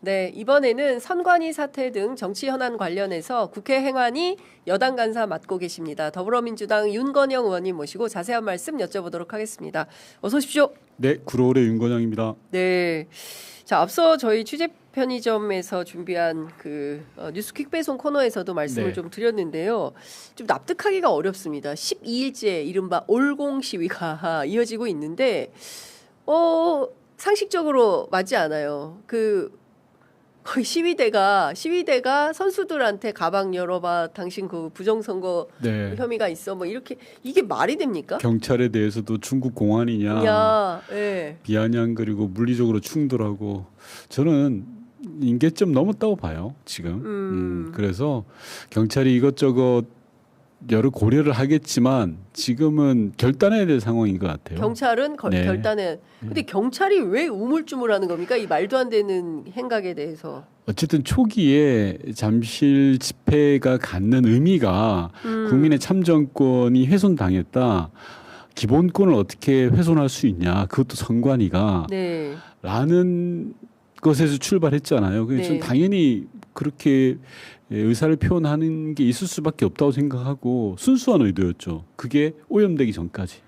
네, 이번에는 선관위 사태 등 정치 현안 관련해서 국회 행안위 여당 간사 맡고 계십니다. 더불어민주당 윤건영 의원님 모시고 자세한 말씀 여쭤보도록 하겠습니다. 어서 오십시오. 네, 구로울의 윤건영입니다. 네, 자 앞서 저희 취재 편의점에서 준비한 그 뉴스 퀵배송 코너에서도 말씀을 네. 좀 드렸는데요. 좀 납득하기가 어렵습니다. 12일째 이른바 올공 시위가 이어지고 있는데 상식적으로 맞지 않아요. 거의 시위대가 선수들한테 가방 열어봐, 당신 그 부정선거 네. 혐의가 있어, 뭐 이렇게 이게 말이 됩니까? 경찰에 대해서도 중국 공안이냐, 야, 예. 비아냥 그리고 물리적으로 충돌하고 저는 임계점 넘었다고 봐요 지금. 그래서 경찰이 이것저것 여러 고려를 하겠지만 지금은 결단해야 될 상황인 것 같아요. 경찰은 네. 결단해. 근데 경찰이 왜 우물쭈물하는 겁니까? 이 말도 안 되는 행각에 대해서. 어쨌든 초기에 잠실 집회가 갖는 의미가 국민의 참정권이 훼손당했다. 기본권을 어떻게 훼손할 수 있냐. 그것도 선관위가 네. 라는 것에서 출발했잖아요. 그래서 네. 좀 당연히 그렇게 의사를 표현하는 게 있을 수밖에 없다고 생각하고 순수한 의도였죠. 그게 오염되기 전까지.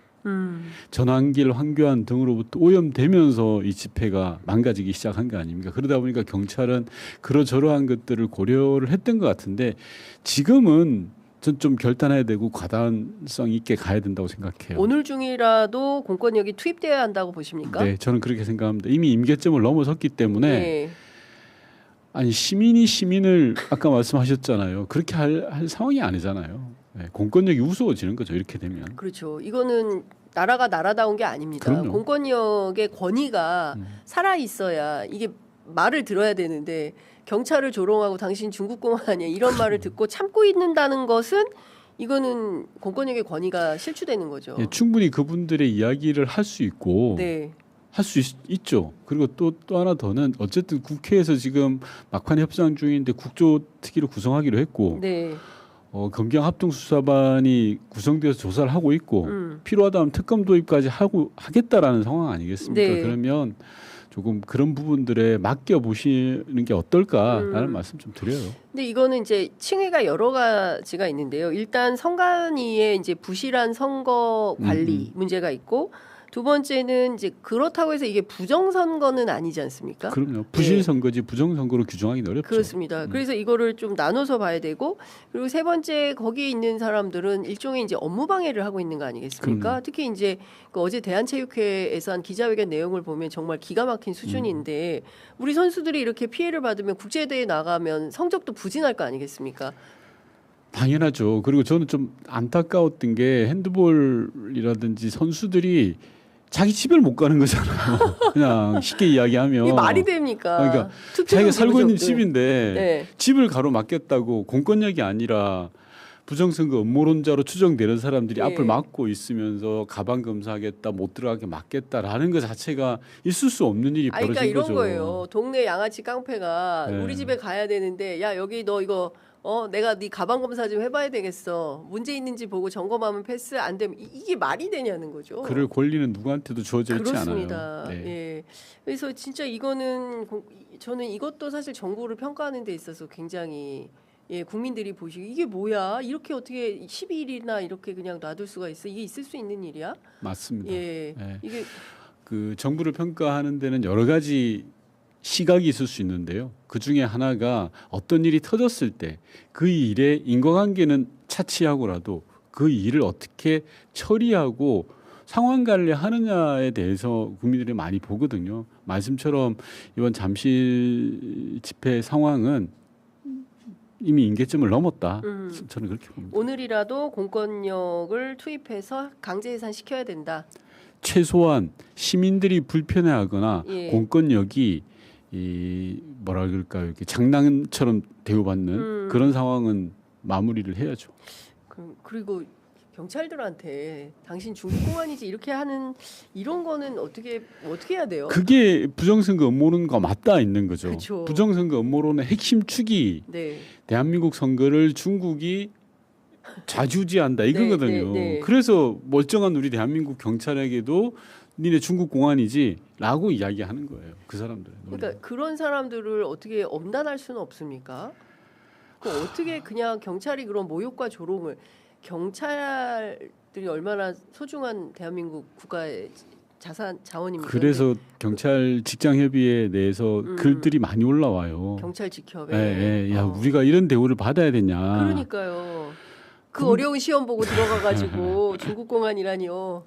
전환길, 황교안 등으로부터 오염되면서 이 집회가 망가지기 시작한 거 아닙니까? 그러다 보니까 경찰은 그러저러한 것들을 고려를 했던 것 같은데 지금은 전 좀 결단해야 되고 과단성 있게 가야 된다고 생각해요. 오늘 중이라도 공권력이 투입돼야 한다고 보십니까? 네, 저는 그렇게 생각합니다. 이미 임계점을 넘어섰기 때문에 네. 아니 시민을 아까 말씀하셨잖아요. 그렇게 할 상황이 아니잖아요. 네, 공권력이 우스워지는 거죠. 이렇게 되면. 그렇죠. 이거는 나라가 나라다운 게 아닙니다. 그럼요. 공권력의 권위가 살아 있어야 이게 말을 들어야 되는데 경찰을 조롱하고 당신 중국 공안 아니야 이런 말을 듣고 참고 있는다는 것은 이거는 공권력의 권위가 실추되는 거죠. 예, 충분히 그분들의 이야기를 할 수 있고 네. 할 수 있죠. 그리고 또 하나 더는 어쨌든 국회에서 지금 막판 협상 중인데 국조특위를 구성하기로 했고 네. 검경합동수사반이 구성돼서 조사를 하고 있고 필요하다면 특검 도입까지 하겠다라는 상황 아니겠습니까? 네. 그러면 조금 그런 부분들에 맡겨 보시는 게 어떨까라는 말씀 좀 드려요. 근데 이거는 이제 층위가 여러 가지가 있는데요. 일단 선관위의 이제 부실한 선거 관리 문제가 있고 두 번째는 이제 그렇다고 해서 이게 부정선거는 아니지 않습니까? 그럼요. 부실선거지 부정선거로 규정하기 어렵죠. 그렇습니다. 그래서 이거를 좀 나눠서 봐야 되고 그리고 세 번째 거기에 있는 사람들은 일종의 이제 업무 방해를 하고 있는 거 아니겠습니까? 그럼요. 특히 이제 그 어제 대한체육회에서 한 기자회견 내용을 보면 정말 기가 막힌 수준인데 우리 선수들이 이렇게 피해를 받으면 국제대회 나가면 성적도 부진할 거 아니겠습니까? 당연하죠. 그리고 저는 좀 안타까웠던 게 핸드볼이라든지 선수들이 자기 집을 못 가는 거잖아요. 그냥 쉽게 이야기하면 이게 말이 됩니까? 그러니까 자기가 살고 있는 집인데 집을 가로막겠다고 공권력이 아니라 부정선거 음모론자로 추정되는 사람들이 앞을 막고 있으면서 가방 검사하겠다, 못 들어가게 막겠다라는 것 자체가 있을 수 없는 일이 벌어진 그러니까 이런 거죠. 거예요. 동네 양아치 깡패가 우리 집에 가야 되는데 야 여기 너 이거 내가 네 가방 검사 좀 해봐야 되겠어. 문제 있는지 보고 점검하면 패스 안 되면 이게 말이 되냐는 거죠. 그럴 권리는 누구한테도 주어져 있지 그렇습니다. 않아요. 네. 예. 그래서 진짜 이거는 저는 이것도 사실 정부를 평가하는 데 있어서 굉장히 국민들이 보시기 이게 뭐야? 이렇게 어떻게 12일이나 이렇게 그냥 놔둘 수가 있어? 이게 있을 수 있는 일이야? 맞습니다. 예. 네. 이게 그 정부를 평가하는 데는 여러 가지 시각이 있을 수 있는데요. 그 중에 하나가 어떤 일이 터졌을 때 그 일의 인과관계는 차치하고라도 그 일을 어떻게 처리하고 상황 관리하느냐에 대해서 국민들이 많이 보거든요. 말씀처럼 이번 잠실 집회 상황은 이미 임계점을 넘었다. 저는 그렇게 봅니다. 오늘이라도 공권력을 투입해서 강제 해산시켜야 된다. 최소한 시민들이 불편해하거나 공권력이 뭐라 그럴까요? 이렇게 장난처럼 대우받는 그런 상황은 마무리를 해야죠. 그리고 경찰들한테 당신 중국 공안이지 이렇게 하는 이런 거는 어떻게 해야 돼요? 그게 부정선거 음모론과 맞닿아 있는 거죠. 그쵸. 부정선거 음모론의 핵심 축이 대한민국 선거를 중국이 좌지우지한다 이거거든요. 그래서 멀쩡한 우리 대한민국 경찰에게도 니네 중국 공안이지라고 이야기하는 거예요. 그 사람들의 논리가. 그러니까 그런 사람들을 어떻게 엄단할 수는 없습니까? 그 어떻게 그냥 경찰이 그런 모욕과 조롱을 경찰들이 얼마나 소중한 대한민국 국가의 자원입니까? 그래서 경찰 직장 협의회에 대해서 글들이 많이 올라와요. 경찰 직협에 예, 야 우리가 이런 대우를 받아야 되냐. 그러니까요. 그 어려운 시험 보고 들어가가지고 중국 공안이라니요.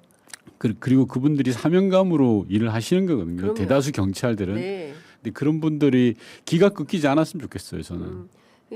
그리고 그분들이 사명감으로 일을 하시는 거거든요. 그럼요. 대다수 경찰들은. 네. 근데 그런 분들이 기가 끊기지 않았으면 좋겠어요. 저는.